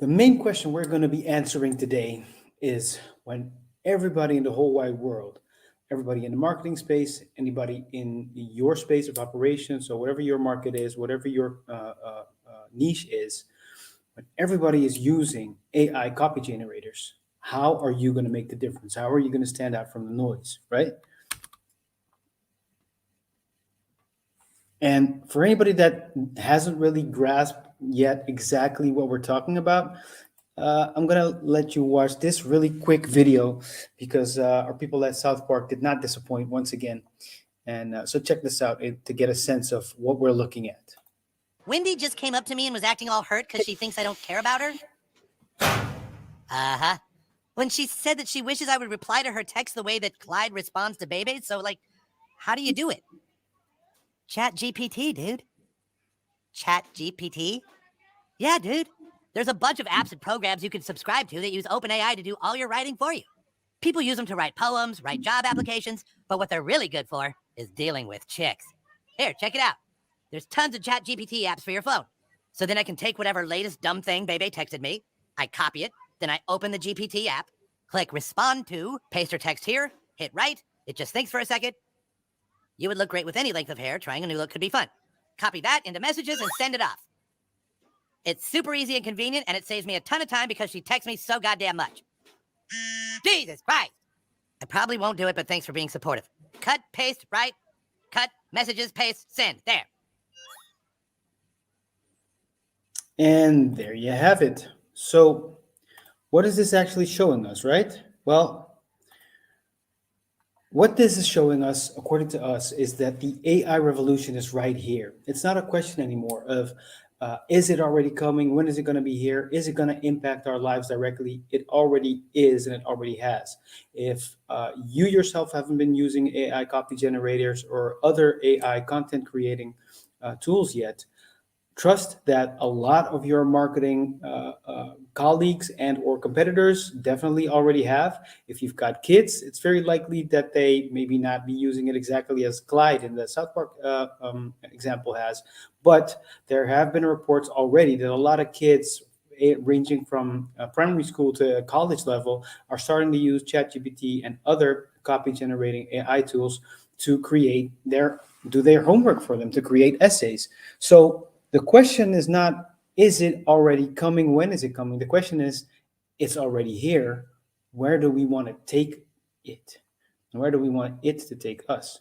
The main question we're going to be answering today is when everybody in the whole wide world, everybody in the marketing space, anybody in your space of operations, so whatever your market is, whatever your niche is, when everybody is using AI copy generators, how are you going to make the difference? How are you going to stand out from the noise, right? And for anybody that hasn't really grasped yet exactly what we're talking about, I'm gonna let you watch this really quick video because our people at South Park did not disappoint once again. And so check this out to get a sense of what we're looking at. Wendy just came up to me and was acting all hurt because she thinks I don't care about her. Uh-huh. When she said that she wishes I would reply to her text the way that Clyde responds to Bebe. So, how do you do it? Chat GPT, dude. Chat GPT? Yeah, dude. There's a bunch of apps and programs you can subscribe to that use OpenAI to do all your writing for you. People use them to write poems, write job applications, but what they're really good for is dealing with chicks. Here, check it out. There's tons of Chat GPT apps for your phone. So then I can take whatever latest dumb thing Bebe texted me, I copy it, then I open the GPT app, click respond to, paste her text here, hit write, it just thinks for a second. You would look great with any length of hair, trying a new look could be fun. Copy that into messages and send it off. It's super easy and convenient, and it saves me a ton of time because she texts me so goddamn much. Jesus Christ! I probably won't do it, but thanks for being supportive. Cut, paste, write, cut, messages, paste, send. There. And there you have it. So what is this actually showing us, right? Well, what this is showing us, according to us, is that the AI revolution is right here. It's not a question anymore of is it already coming? When is it going to be here? Is it going to impact our lives directly? It already is, and it already has. If you yourself haven't been using AI copy generators or other AI content creating tools yet, trust that a lot of your marketing colleagues and or competitors definitely already have. If you've got kids, it's very likely that they maybe not be using it exactly as Clyde in the South Park example has, but there have been reports already that a lot of kids ranging from primary school to college level are starting to use ChatGPT and other copy generating AI tools to do their homework for them, to create essays. So the question is not, is it already coming? When is it coming? The question is, it's already here. Where do we want to take it? And where do we want it to take us?